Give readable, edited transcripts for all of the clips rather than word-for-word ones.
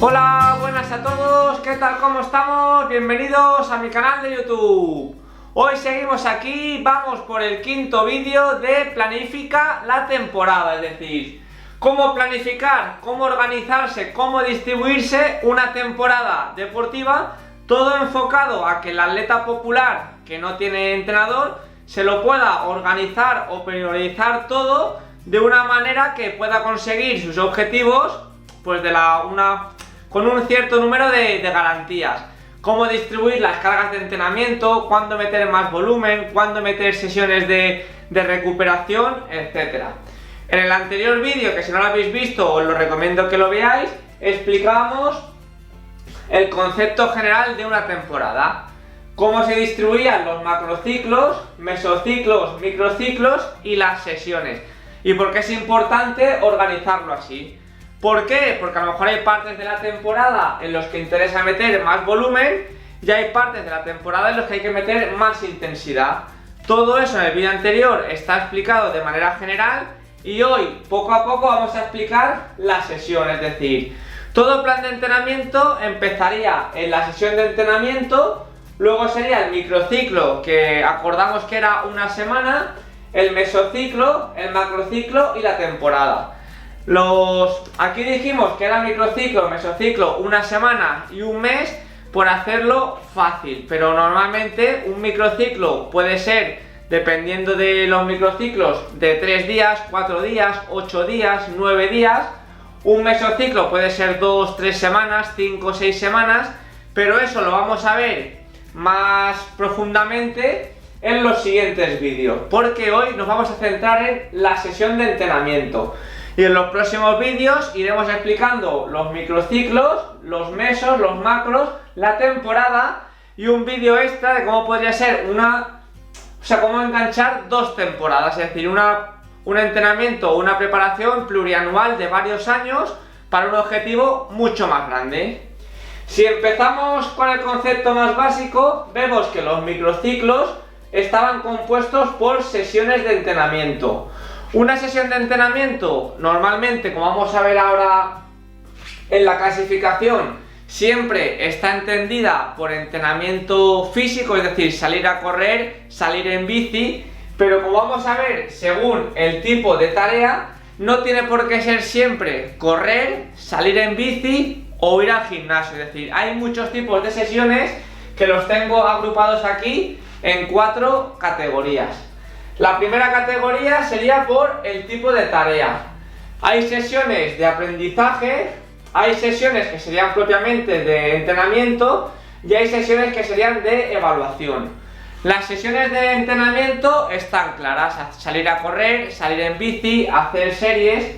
Hola, buenas a todos, ¿qué tal? ¿Cómo estamos? Bienvenidos a mi canal de YouTube. Hoy seguimos aquí, vamos por el quinto vídeo de Planifica la temporada, es decir, cómo planificar, cómo organizarse, cómo distribuirse una temporada deportiva, todo enfocado a que el atleta popular que no tiene entrenador se lo pueda organizar o priorizar todo de una manera que pueda conseguir sus objetivos pues con un cierto número de garantías. Cómo distribuir las cargas de entrenamiento, cuándo meter más volumen, cuándo meter sesiones de recuperación, etc. En el anterior vídeo, que si no lo habéis visto os lo recomiendo que lo veáis, explicábamos el concepto general de una temporada. Cómo se distribuían los macrociclos, mesociclos, microciclos y las sesiones. Y por qué es importante organizarlo así. ¿Por qué? Porque a lo mejor hay partes de la temporada en los que interesa meter más volumen y hay partes de la temporada en los que hay que meter más intensidad. Todo eso en el vídeo anterior está explicado de manera general y hoy poco a poco vamos a explicar la sesión, es decir, todo plan de entrenamiento empezaría en la sesión de entrenamiento, luego sería el microciclo, que acordamos que era una semana, el mesociclo, el macrociclo y la temporada. Aquí dijimos que era microciclo, mesociclo, una semana y un mes por hacerlo fácil, pero normalmente un microciclo puede ser, dependiendo de los microciclos, de 3 días, 4 días, 8 días, 9 días. Un mesociclo puede ser 2, 3 semanas, 5, 6 semanas, pero eso lo vamos a ver más profundamente en los siguientes vídeos, porque hoy nos vamos a centrar en la sesión de entrenamiento. Y en los próximos vídeos iremos explicando los microciclos, los mesos, los macros, la temporada y un vídeo extra de cómo podría ser cómo enganchar dos temporadas, es decir, un entrenamiento o una preparación plurianual de varios años para un objetivo mucho más grande. Si empezamos con el concepto más básico, vemos que los microciclos estaban compuestos por sesiones de entrenamiento. Una sesión de entrenamiento, normalmente, como vamos a ver ahora en la clasificación, siempre está entendida por entrenamiento físico, es decir, salir a correr, salir en bici, pero como vamos a ver, según el tipo de tarea, no tiene por qué ser siempre correr, salir en bici o ir al gimnasio, es decir, hay muchos tipos de sesiones que los tengo agrupados aquí en 4 categorías. La primera categoría sería por el tipo de tarea. Hay sesiones de aprendizaje, hay sesiones que serían propiamente de entrenamiento y hay sesiones que serían de evaluación. Las sesiones de entrenamiento están claras: salir a correr, salir en bici, hacer series.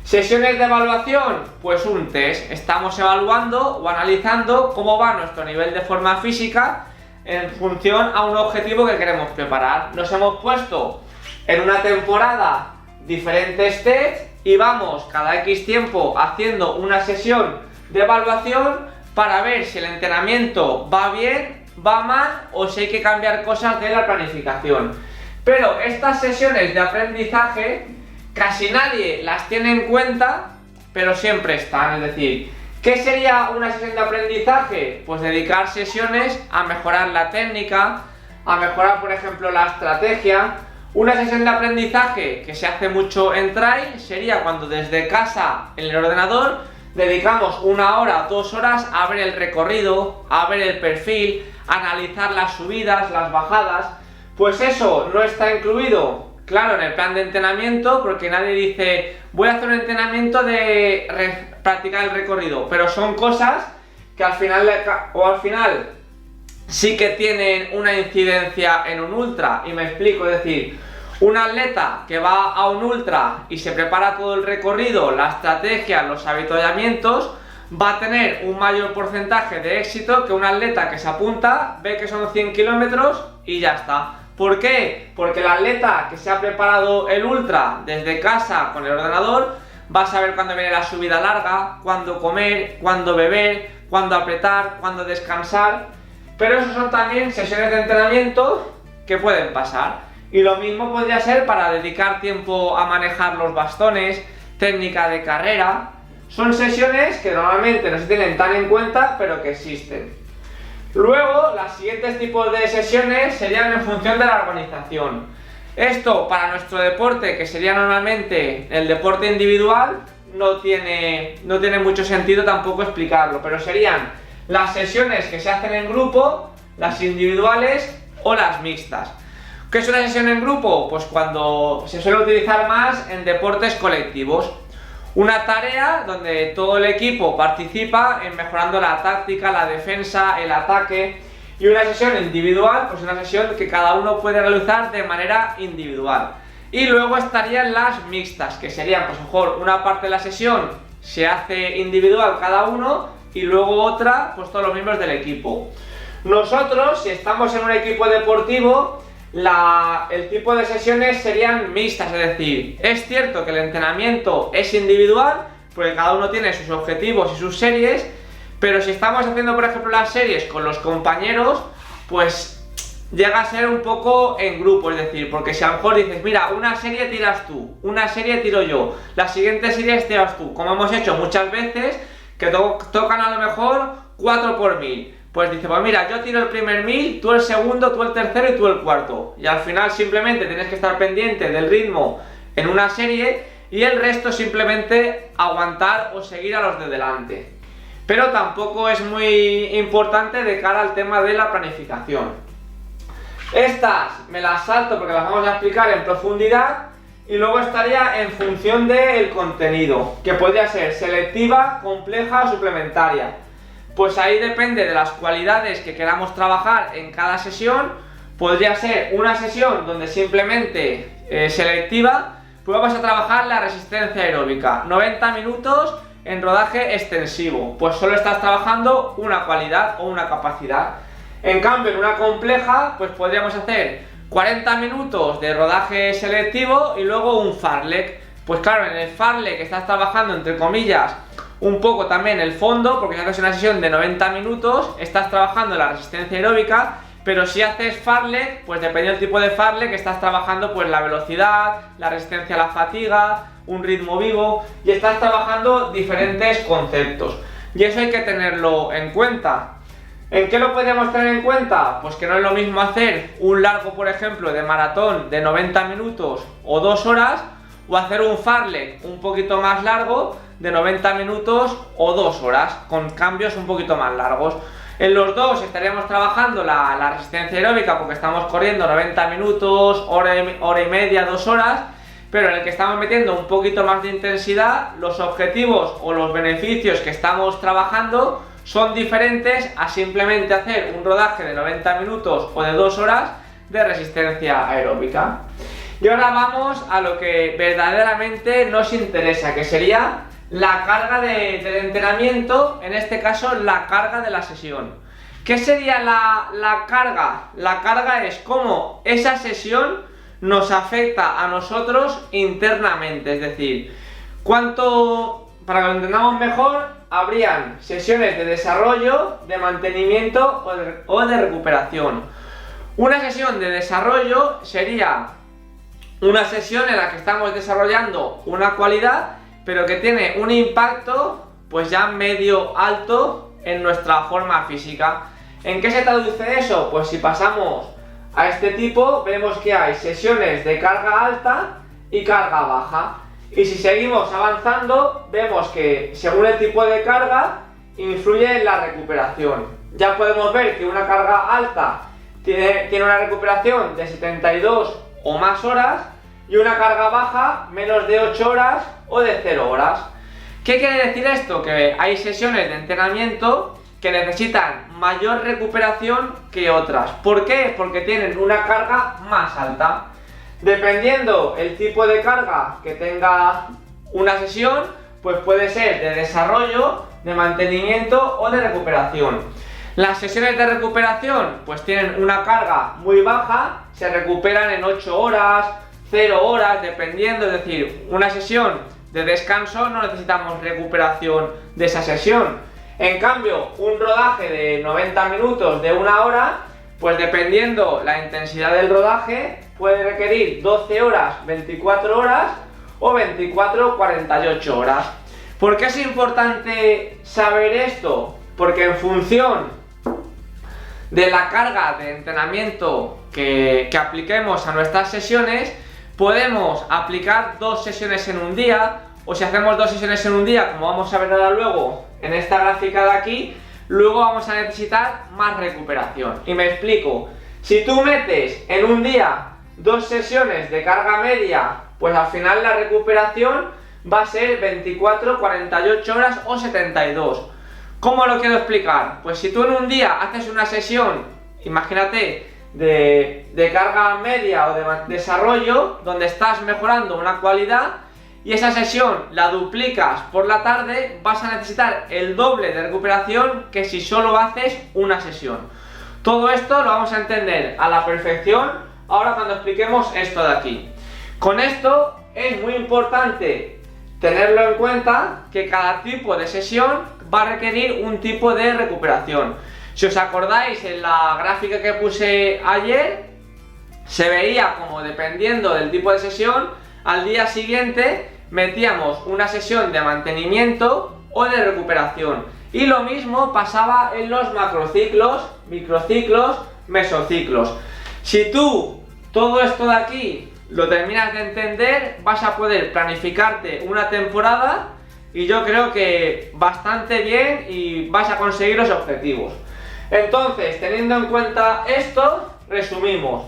Sesiones de evaluación, pues un test. Estamos evaluando o analizando cómo va nuestro nivel de forma física en función a un objetivo que queremos preparar. Nos hemos puesto en una temporada diferentes tests y vamos cada X tiempo haciendo una sesión de evaluación para ver si el entrenamiento va bien, va mal o si hay que cambiar cosas de la planificación. Pero estas sesiones de aprendizaje casi nadie las tiene en cuenta, pero siempre están, es decir, ¿qué sería una sesión de aprendizaje? Pues dedicar sesiones a mejorar la técnica, a mejorar, por ejemplo, la estrategia. Una sesión de aprendizaje que se hace mucho en trail sería cuando desde casa, en el ordenador, dedicamos 1 hora, 2 horas a ver el recorrido, a ver el perfil, a analizar las subidas, las bajadas. Pues eso no está incluido, claro, en el plan de entrenamiento, porque nadie dice voy a hacer un entrenamiento de practicar el recorrido, pero son cosas que al final sí que tienen una incidencia en un ultra, y me explico, es decir, un atleta que va a un ultra y se prepara todo el recorrido, la estrategia, los avituallamientos, va a tener un mayor porcentaje de éxito que un atleta que se apunta, ve que son 100 kilómetros y ya está. ¿Por qué? Porque el atleta que se ha preparado el ultra desde casa con el ordenador va a saber cuándo viene la subida larga, cuándo comer, cuándo beber, cuándo apretar, cuándo descansar. Pero eso son también sesiones de entrenamiento que pueden pasar. Y lo mismo podría ser para dedicar tiempo a manejar los bastones, técnica de carrera. son sesiones que normalmente no se tienen tan en cuenta, pero que existen. Luego, los siguientes tipos de sesiones serían en función de la organización. Esto para nuestro deporte, que sería normalmente el deporte individual, no tiene mucho sentido tampoco explicarlo, pero serían las sesiones que se hacen en grupo, las individuales o las mixtas. ¿Qué es una sesión en grupo? Pues cuando se suele utilizar más en deportes colectivos. Una tarea donde todo el equipo participa en mejorando la táctica, la defensa, el ataque. Y una sesión individual, pues una sesión que cada uno puede realizar de manera individual. Y luego estarían las mixtas, que serían, pues mejor, una parte de la sesión se hace individual cada uno y luego otra, pues todos los miembros del equipo. Nosotros, si estamos en un equipo deportivo, el tipo de sesiones serían mixtas, es decir, es cierto que el entrenamiento es individual, porque cada uno tiene sus objetivos y sus series, pero si estamos haciendo, por ejemplo, las series con los compañeros, pues llega a ser un poco en grupo, es decir, porque si a lo mejor dices, mira, una serie tiras tú, una serie tiro yo, la siguiente serie tiras tú, como hemos hecho muchas veces, que tocan a lo mejor 4 por 1000. Pues dice, pues mira, yo tiro el primer 1000, tú el segundo, tú el tercero y tú el cuarto. Y al final simplemente tienes que estar pendiente del ritmo en una serie y el resto simplemente aguantar o seguir a los de delante. Pero tampoco es muy importante de cara al tema de la planificación. Estas me las salto porque las vamos a explicar en profundidad y luego estaría en función del contenido, que podría ser selectiva, compleja o suplementaria. Pues ahí depende de las cualidades que queramos trabajar en cada sesión. Podría ser una sesión donde simplemente selectiva, pues vamos a trabajar la resistencia aeróbica, 90 minutos en rodaje extensivo, pues solo estás trabajando una cualidad o una capacidad. En cambio, en una compleja, pues podríamos hacer 40 minutos de rodaje selectivo y luego un fartlek. Pues claro, en el fartlek estás trabajando, entre comillas, un poco también el fondo, porque si haces una sesión de 90 minutos, estás trabajando la resistencia aeróbica, pero si haces fartlek, pues dependiendo del tipo de fartlek, estás trabajando pues la velocidad, la resistencia a la fatiga, un ritmo vivo, y estás trabajando diferentes conceptos. Y eso hay que tenerlo en cuenta. ¿En qué lo podemos tener en cuenta? Pues que no es lo mismo hacer un largo, por ejemplo, de maratón de 90 minutos o 2 horas, o hacer un fartlek un poquito más largo de 90 minutos o 2 horas, con cambios un poquito más largos. En los dos estaríamos trabajando la resistencia aeróbica porque estamos corriendo 90 minutos, hora y media, 2 horas, pero en el que estamos metiendo un poquito más de intensidad, los objetivos o los beneficios que estamos trabajando son diferentes a simplemente hacer un rodaje de 90 minutos o de 2 horas de resistencia aeróbica. Y ahora vamos a lo que verdaderamente nos interesa, que sería la carga del entrenamiento, en este caso la carga de la sesión. ¿Qué sería la carga? La carga es cómo esa sesión nos afecta a nosotros internamente, es decir, para que lo entendamos mejor, habrían sesiones de desarrollo, de mantenimiento o de recuperación. Una sesión de desarrollo sería una sesión en la que estamos desarrollando una cualidad, pero que tiene un impacto pues ya medio alto en nuestra forma física. ¿En qué se traduce eso? Pues si pasamos a este tipo, vemos que hay sesiones de carga alta y carga baja. Y si seguimos avanzando, vemos que según el tipo de carga, influye en la recuperación. Ya podemos ver que una carga alta tiene una recuperación de 72 o más horas y una carga baja menos de 8 horas o de 0 horas. ¿Qué quiere decir esto? Que hay sesiones de entrenamiento que necesitan mayor recuperación que otras. ¿Por qué? Porque tienen una carga más alta. Dependiendo el tipo de carga que tenga una sesión, pues puede ser de desarrollo, de mantenimiento o de recuperación. Las sesiones de recuperación pues tienen una carga muy baja, se recuperan en 8 horas, 0 horas, dependiendo, es decir, una sesión de descanso no necesitamos recuperación de esa sesión. En cambio, un rodaje de 90 minutos de 1 hora, pues dependiendo la intensidad del rodaje, puede requerir 12 horas, 24 horas o 24, 48 horas. ¿Por qué es importante saber esto? Porque en función de la carga de entrenamiento que apliquemos a nuestras sesiones, podemos aplicar 2 sesiones en un día, o si hacemos 2 sesiones en un día, como vamos a ver ahora luego en esta gráfica de aquí, luego vamos a necesitar más recuperación. Y me explico. Si tú metes en un día 2 sesiones de carga media, pues al final la recuperación va a ser 24, 48 horas o 72. ¿Cómo lo quiero explicar? Pues si tú en un día haces una sesión, imagínate, de carga media o de desarrollo, donde estás mejorando una cualidad, y esa sesión la duplicas por la tarde, vas a necesitar el doble de recuperación que si solo haces una sesión. Todo esto lo vamos a entender a la perfección ahora cuando expliquemos esto de aquí. Con esto es muy importante tenerlo en cuenta, que cada tipo de sesión va a requerir un tipo de recuperación. Si os acordáis, en la gráfica que puse ayer, se veía como dependiendo del tipo de sesión, al día siguiente metíamos una sesión de mantenimiento o de recuperación. Y lo mismo pasaba en los macrociclos, microciclos, mesociclos. Si tú todo esto de aquí lo terminas de entender, vas a poder planificarte una temporada y yo creo que bastante bien, y vas a conseguir los objetivos. Entonces, teniendo en cuenta esto, resumimos.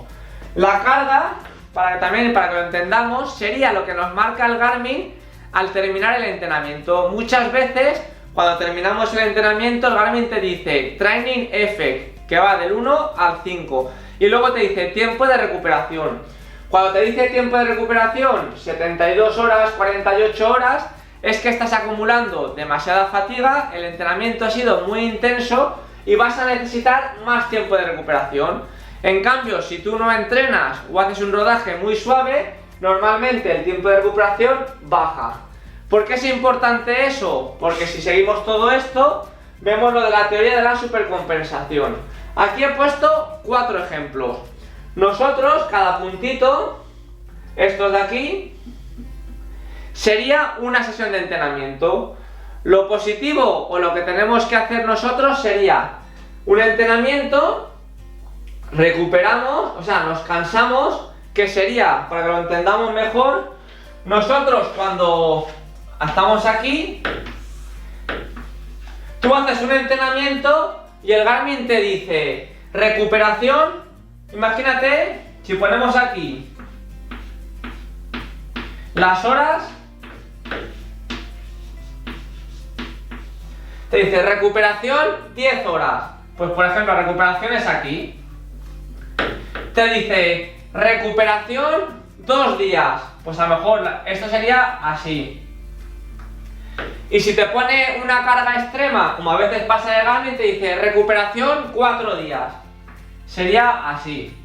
La carga, para que lo entendamos, sería lo que nos marca el Garmin al terminar el entrenamiento. Muchas veces, cuando terminamos el entrenamiento, el Garmin te dice Training Effect, que va del 1 al 5, y luego te dice tiempo de recuperación. Cuando te dice tiempo de recuperación, 72 horas, 48 horas, es que estás acumulando demasiada fatiga, el entrenamiento ha sido muy intenso y vas a necesitar más tiempo de recuperación. En cambio, si tú no entrenas o haces un rodaje muy suave, normalmente el tiempo de recuperación baja. ¿Por qué es importante eso? Porque si seguimos todo esto, vemos lo de la teoría de la supercompensación. Aquí he puesto 4 ejemplos. Nosotros, cada puntito, estos de aquí, sería una sesión de entrenamiento. Lo positivo o lo que tenemos que hacer nosotros sería un entrenamiento, recuperamos, o sea, nos cansamos, que sería, para que lo entendamos mejor, nosotros cuando estamos aquí, tú haces un entrenamiento y el Garmin te dice recuperación. Imagínate, si ponemos aquí las horas, te dice recuperación 10 horas. Pues por ejemplo, recuperación es aquí. Te dice recuperación 2 días. Pues a lo mejor esto sería así. Y si te pone una carga extrema, como a veces pasa en el Garmin, te dice recuperación 4 días. Sería así.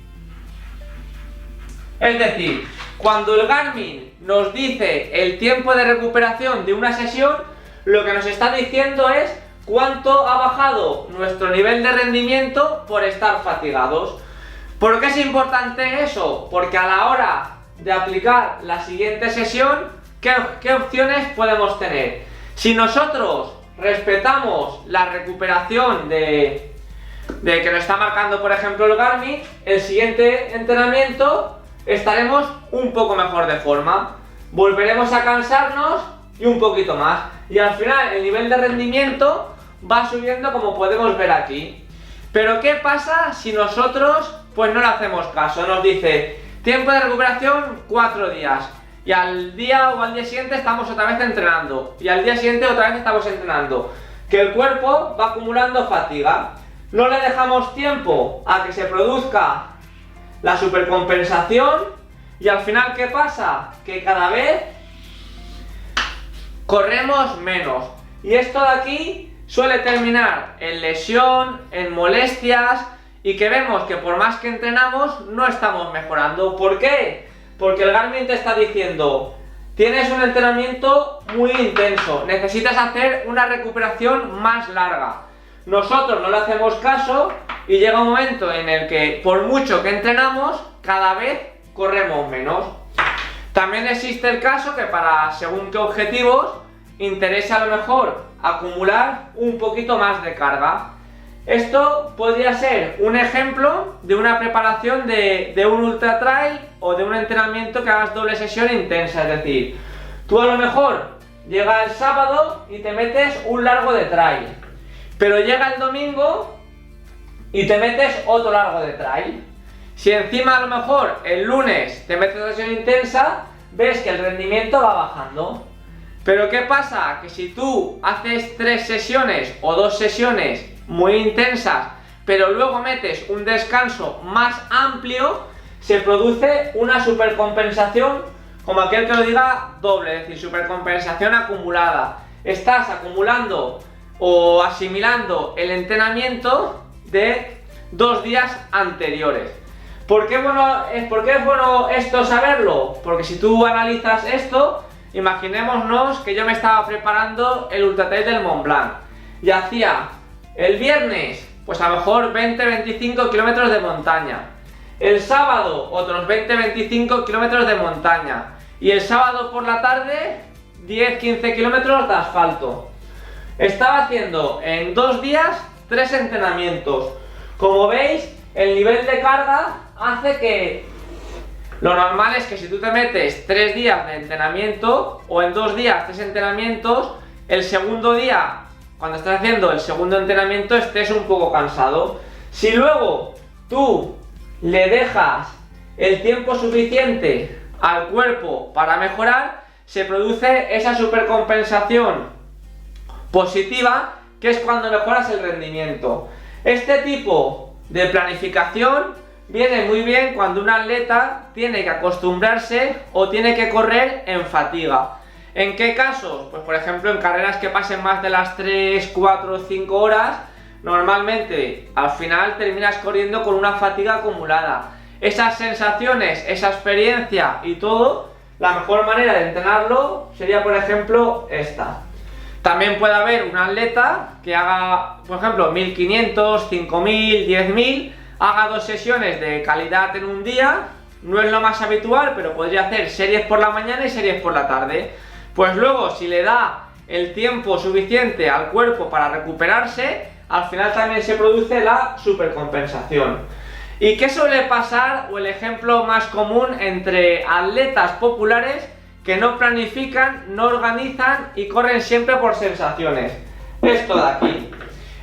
Es decir, cuando el Garmin nos dice el tiempo de recuperación de una sesión, lo que nos está diciendo es cuánto ha bajado nuestro nivel de rendimiento por estar fatigados. ¿Por qué es importante eso? Porque a la hora de aplicar la siguiente sesión, ¿qué opciones podemos tener? Si nosotros respetamos la recuperación de que nos está marcando, por ejemplo, el Garmin, el siguiente entrenamiento estaremos un poco mejor de forma, volveremos a cansarnos y un poquito más, y al final el nivel de rendimiento va subiendo, como podemos ver aquí. Pero ¿qué pasa si nosotros pues no le hacemos caso? Nos dice tiempo de recuperación 4 días, y al día o al día siguiente estamos otra vez entrenando, y al día siguiente otra vez estamos entrenando, que el cuerpo va acumulando fatiga. No le dejamos tiempo a que se produzca la supercompensación, y al final ¿qué pasa? Que cada vez corremos menos, y esto de aquí suele terminar en lesión, en molestias, y que vemos que por más que entrenamos no estamos mejorando. ¿Por qué? Porque el Garmin te está diciendo tienes un entrenamiento muy intenso, necesitas hacer una recuperación más larga. Nosotros no le hacemos caso y llega un momento en el que por mucho que entrenamos, cada vez corremos menos. También existe el caso que para según qué objetivos interesa a lo mejor acumular un poquito más de carga. Esto podría ser un ejemplo de una preparación de un ultra trail o de un entrenamiento que hagas doble sesión intensa. Es decir, tú a lo mejor llega el sábado y te metes un largo de trail, pero llega el domingo y te metes otro largo de trail. Si encima a lo mejor el lunes te metes una sesión intensa, ves que el rendimiento va bajando. Pero ¿qué pasa? Que si tú haces 3 sesiones o 2 sesiones muy intensas, pero luego metes un descanso más amplio, se produce una supercompensación, como aquel que lo diga, doble, es decir, supercompensación acumulada. Estás acumulando o asimilando el entrenamiento de 2 días anteriores. ¿Por qué es bueno esto saberlo? Porque si tú analizas esto, imaginémonos que yo me estaba preparando el Ultra Trail del Mont Blanc y hacía el viernes, pues a lo mejor 20-25 kilómetros de montaña, el sábado otros 20-25 kilómetros de montaña y el sábado por la tarde 10-15 kilómetros de asfalto. Estaba haciendo en 2 días 3 entrenamientos. Como veis, el nivel de carga hace que lo normal es que si tú te metes 3 días de entrenamiento o en 2 días 3 entrenamientos, el segundo día, cuando estás haciendo el segundo entrenamiento, estés un poco cansado. Si luego tú le dejas el tiempo suficiente al cuerpo para mejorar, se produce esa supercompensación positiva, que es cuando mejoras el rendimiento. Este tipo de planificación viene muy bien cuando un atleta tiene que acostumbrarse o tiene que correr en fatiga. ¿En qué casos? Pues por ejemplo en carreras que pasen más de las 3, 4 5 horas, normalmente al final terminas corriendo con una fatiga acumulada. Esas sensaciones, esa experiencia y todo, la mejor manera de entrenarlo sería por ejemplo esta. También puede haber un atleta que haga, por ejemplo, 1500, 5000, 10000, haga 2 sesiones de calidad en un día. No es lo más habitual, pero podría hacer series por la mañana y series por la tarde. Pues luego, si le da el tiempo suficiente al cuerpo para recuperarse, al final también se produce la supercompensación. ¿Y qué suele pasar? O el ejemplo más común entre atletas populares que no planifican, no organizan y corren siempre por sensaciones. Esto de aquí.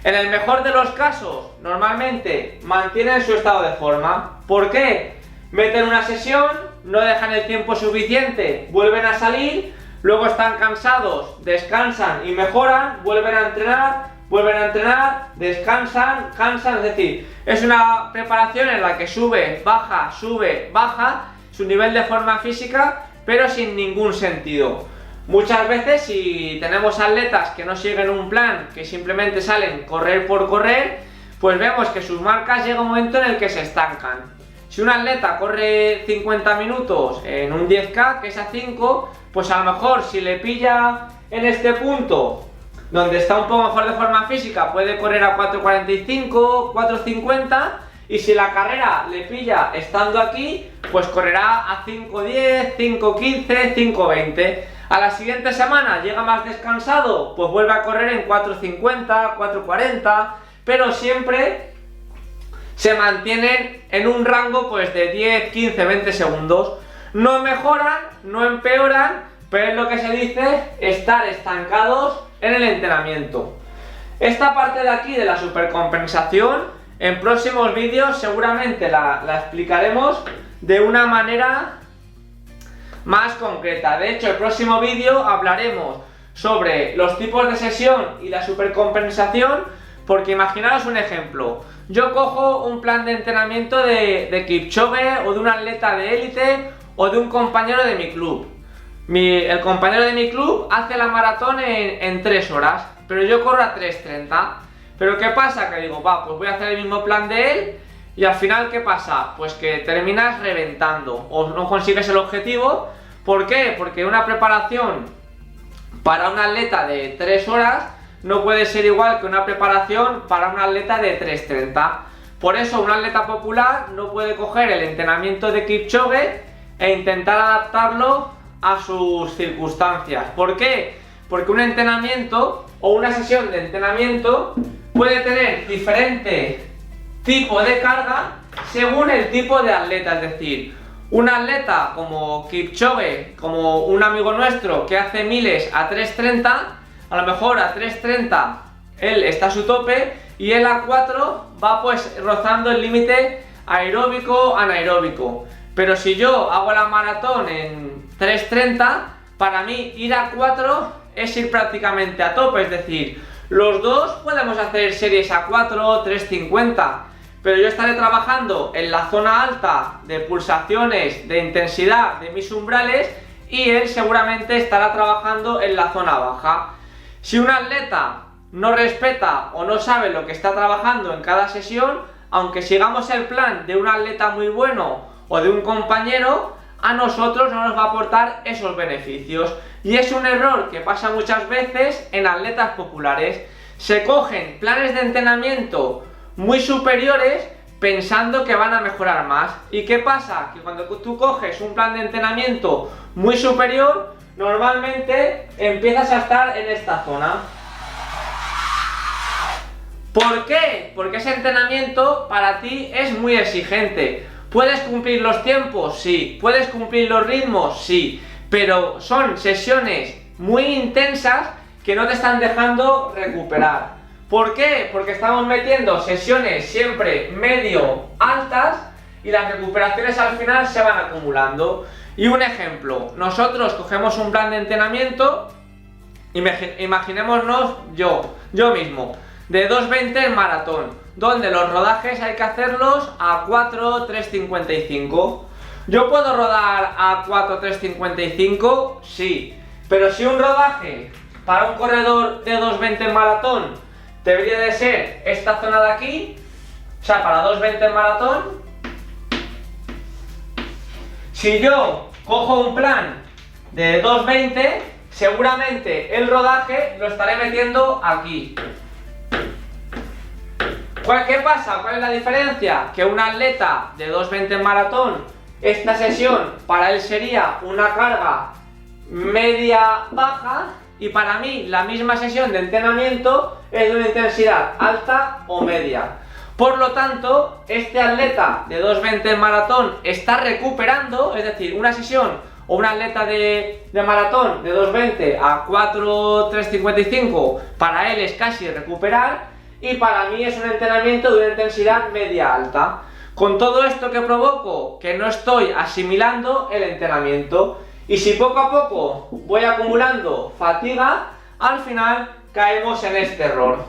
En el mejor de los casos, normalmente mantienen su estado de forma. ¿Por qué? Meten una sesión, no dejan el tiempo suficiente, vuelven a salir, luego están cansados, descansan y mejoran, vuelven a entrenar, descansan, cansan. Es decir, es una preparación en la que sube, baja, su nivel de forma física, pero sin ningún sentido. Muchas veces, si tenemos atletas que no siguen un plan, que simplemente salen correr por correr, pues vemos que sus marcas llega un momento en el que se estancan. Si un atleta corre 50 minutos en un 10K, que es a 5, pues a lo mejor si le pilla en este punto, donde está un poco mejor de forma física, puede correr a 4.45, 4.50, y si la carrera le pilla estando aquí, pues correrá a 5.10, 5.15, 5.20. A la siguiente semana llega más descansado, pues vuelve a correr en 4.50, 4.40, pero siempre se mantienen en un rango pues de 10, 15, 20 segundos. No mejoran, no empeoran, pero es lo que se dice estar estancados en el entrenamiento. Esta parte de aquí de la supercompensación, en próximos vídeos seguramente la explicaremos de una manera más concreta. De hecho, el próximo vídeo hablaremos sobre los tipos de sesión y la supercompensación, porque imaginaos un ejemplo. Yo cojo un plan de entrenamiento de Kipchoge o de un atleta de élite o de un compañero de mi club. El compañero de mi club hace la maratón en 3 horas, pero yo corro a 3:30. Pero ¿qué pasa? Que digo, pues voy a hacer el mismo plan de él y al final ¿qué pasa? Pues que terminas reventando o no consigues el objetivo. ¿Por qué? Porque una preparación para un atleta de 3 horas no puede ser igual que una preparación para un atleta de 3:30. Por eso un atleta popular no puede coger el entrenamiento de Kipchoge e intentar adaptarlo a sus circunstancias. ¿Por qué? porque un entrenamiento o una sesión de entrenamiento puede tener diferente tipo de carga según el tipo de atleta. Es decir, un atleta como Kipchoge, como un amigo nuestro que hace miles a 3.30, a lo mejor a 3.30 él está a su tope y él a 4 va pues rozando el límite aeróbico, anaeróbico. Pero si yo hago la maratón en 3.30, para mí ir a 4 es ir prácticamente a tope. Es decir, los dos podemos hacer series a 4, 3.50, pero yo estaré trabajando en la zona alta de pulsaciones, de intensidad de mis umbrales, y él seguramente estará trabajando en la zona baja. Si un atleta no respeta o no sabe lo que está trabajando en cada sesión, aunque sigamos el plan de un atleta muy bueno o de un compañero, a nosotros no nos va a aportar esos beneficios. Y es un error que pasa muchas veces en atletas populares. Se cogen planes de entrenamiento muy superiores pensando que van a mejorar más. ¿Y qué pasa? Que cuando tú coges un plan de entrenamiento muy superior, normalmente empiezas a estar en esta zona. ¿Por qué? Porque ese entrenamiento para ti es muy exigente. ¿Puedes cumplir los tiempos? Sí. ¿Puedes cumplir los ritmos? Sí. Pero son sesiones muy intensas que no te están dejando recuperar. ¿Por qué? Porque estamos metiendo sesiones siempre medio altas y las recuperaciones al final se van acumulando. Y un ejemplo, nosotros cogemos un plan de entrenamiento, imaginémonos yo mismo, de 2.20 en maratón, donde los rodajes hay que hacerlos a 4, 3.55. ¿Yo puedo rodar a 4, 3.55? Sí. Pero si un rodaje para un corredor de 2.20 en maratón debería de ser esta zona de aquí, o sea, para 2.20 en maratón, si yo cojo un plan de 2.20, seguramente el rodaje lo estaré metiendo aquí. ¿Qué pasa? ¿Cuál es la diferencia? Que un atleta de 2.20 en maratón, esta sesión para él sería una carga media baja, y para mí la misma sesión de entrenamiento es de una intensidad alta o media. Por lo tanto, este atleta de 2.20 en maratón está recuperando, es decir, una sesión o un atleta de maratón de 2.20 a 4, 3.55, para él es casi recuperar, y para mí es un entrenamiento de una intensidad media alta. Con todo esto que provoco, que no estoy asimilando el entrenamiento, y si poco a poco voy acumulando fatiga, al final caemos en este error.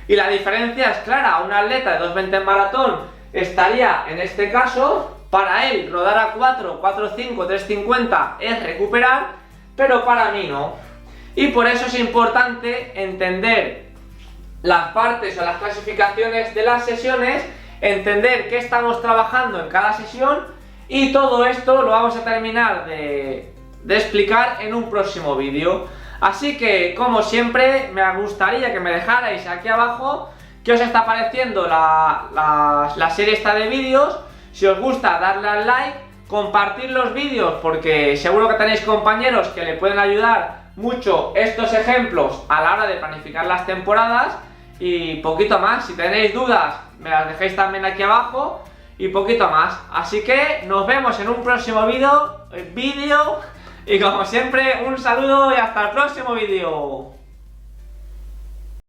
Y la diferencia es clara. Un atleta de 2.20 en maratón estaría, en este caso, para él rodar a 4, 4.5, 3.50 es recuperar, pero para mí no. Y por eso es importante entender las partes o las clasificaciones de las sesiones, entender qué estamos trabajando en cada sesión, y todo esto lo vamos a terminar de explicar en un próximo vídeo. Así que, como siempre, me gustaría que me dejarais aquí abajo qué os está pareciendo la serie esta de vídeos. Si os gusta, darle al like, compartir los vídeos, porque seguro que tenéis compañeros que le pueden ayudar mucho estos ejemplos a la hora de planificar las temporadas. Y poquito más. Si tenéis dudas, me las dejéis también aquí abajo, y poquito más. Así que nos vemos en un próximo vídeo, y como siempre, un saludo y hasta el próximo vídeo.